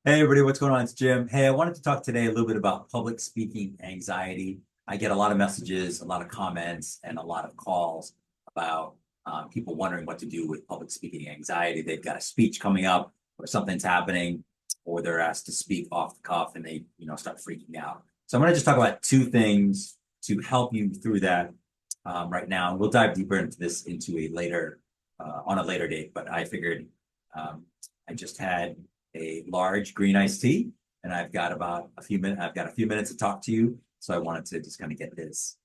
Hey everybody, what's going on? It's Jim. Hey, I wanted to talk today a little bit about public speaking anxiety. I get a lot of messages, a lot of comments, and a lot of calls about people wondering what to do with public speaking anxiety. They've got a speech coming up, or something's happening, or they're asked to speak off the cuff, and they, start freaking out. So I'm going to just talk about two things to help you through that right now. We'll dive deeper into this on a later date. But I figured um, I just had a large green iced tea, and I've got about a few minutes. I've got a few minutes to talk to you, so I wanted to just kind of get this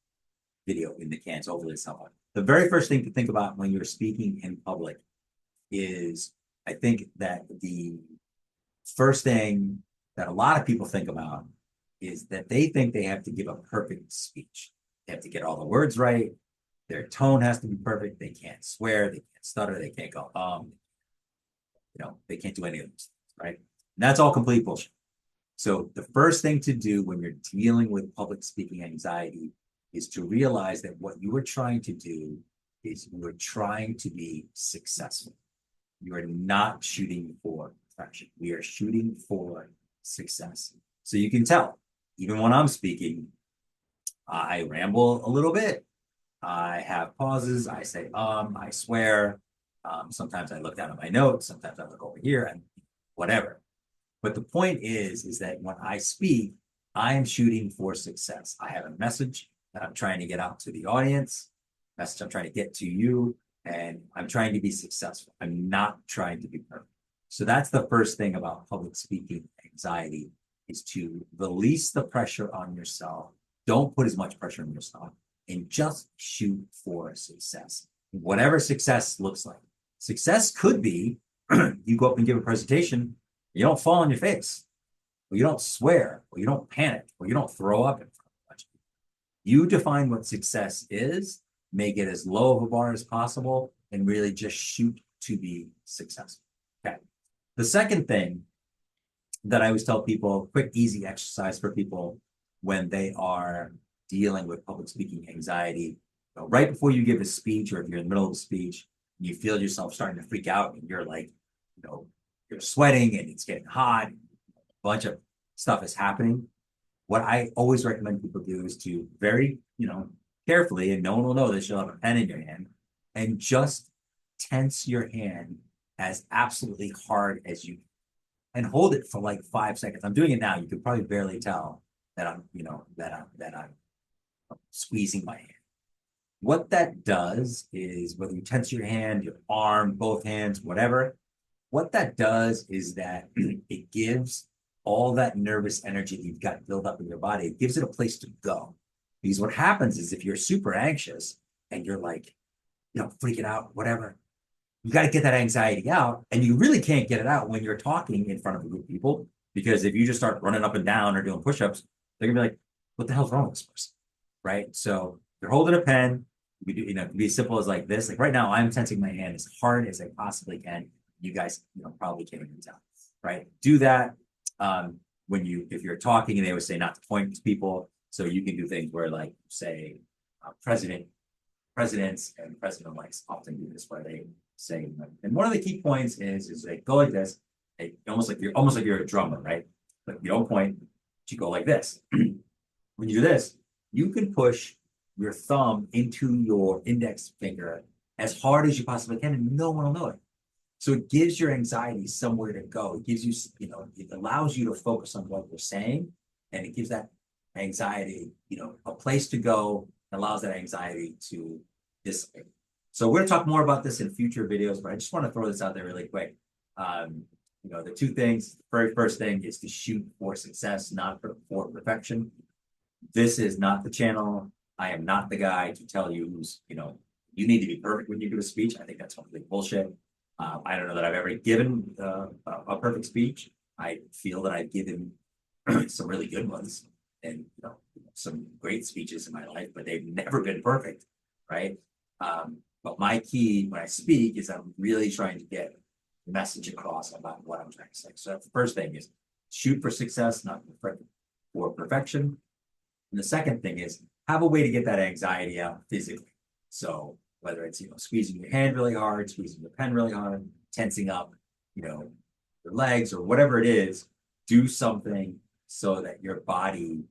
video in the can. So hopefully it's helpful. The very first thing to think about when you're speaking in public is, I think that the first thing that a lot of people think about is that they think they have to give a perfect speech. They have to get all the words right. Their tone has to be perfect. They can't swear. They can't stutter. They can't go they can't do any of those things, right? And that's all complete bullshit. So the first thing to do when you're dealing with public speaking anxiety is to realize that what you are trying to do is you are trying to be successful. You are not shooting for perfection. We are shooting for success. So you can tell, even when I'm speaking, I ramble a little bit. I have pauses. I say, I swear. Sometimes I look down at my notes. Sometimes I look over here and whatever. But the point is that when I speak, I am shooting for success. I have a message that I'm trying to get out to the audience, message I'm trying to get to you, and I'm trying to be successful. I'm not trying to be perfect. So that's the first thing about public speaking anxiety is to release the pressure on yourself. Don't put as much pressure on yourself and just shoot for success. Whatever success looks like. Success could be you go up and give a presentation, you don't fall on your face, or you don't swear, or you don't panic, or you don't throw up in front of a bunch of people. You define what success is, make it as low of a bar as possible, and really just shoot to be successful. Okay. The second thing that I always tell people, quick, easy exercise for people when they are dealing with public speaking anxiety, right before you give a speech, or if you're in the middle of a speech, you feel yourself starting to freak out, and you're like, you're sweating and it's getting hot, a bunch of stuff is happening. What I always recommend people do is to very, carefully, and no one will know this, you'll have a pen in your hand, and just tense your hand as absolutely hard as you can and hold it for like 5 seconds. I'm doing it now. You can probably barely tell that I'm squeezing my hand. What that does is whether you tense your hand, your arm, both hands, whatever, what that does is that it gives all that nervous energy that you've got built up in your body, it gives it a place to go. Because what happens is if you're super anxious and you're like, freaking out, whatever, you got to get that anxiety out. And you really can't get it out when you're talking in front of a group of people. Because if you just start running up and down or doing push-ups, they're gonna be like, what the hell's wrong with this person? Right. So you're holding a pen. You do, it can be as simple as like this. Like right now, I'm tensing my hand as hard as I possibly can. You guys, probably can't even tell. Right. Do that. If you're talking, and they always say not to point to people. So you can do things where like say presidents and president-elects often do this where they say, and one of the key points is they go like this, almost like you're a drummer, right? But you don't point, but you go like this. When you do this, you can push your thumb into your index finger as hard as you possibly can, and no one will know it. So it gives your anxiety somewhere to go. It gives you, it allows you to focus on what you're saying, and it gives that anxiety, a place to go, allows that anxiety to dissipate. So we're going to talk more about this in future videos, but I just want to throw this out there really quick. The two things, the very first thing is to shoot for success, not for perfection. This is not the channel. I am not the guy to tell you you need to be perfect when you give a speech. I think that's complete bullshit. I don't know that I've ever given a perfect speech. I feel that I've given some really good ones and some great speeches in my life, but they've never been perfect, right? But my key when I speak is I'm really trying to get the message across about what I'm trying to say. So that's the first thing is shoot for success, not for perfection. And the second thing is have a way to get that anxiety out physically. So whether it's squeezing your hand really hard, squeezing your pen really hard, tensing up, your legs or whatever it is, do something so that your body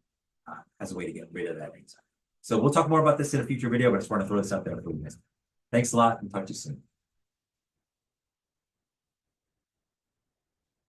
has a way to get rid of that anxiety. So we'll talk more about this in a future video, but I just want to throw this out there for you guys. Thanks a lot and talk to you soon.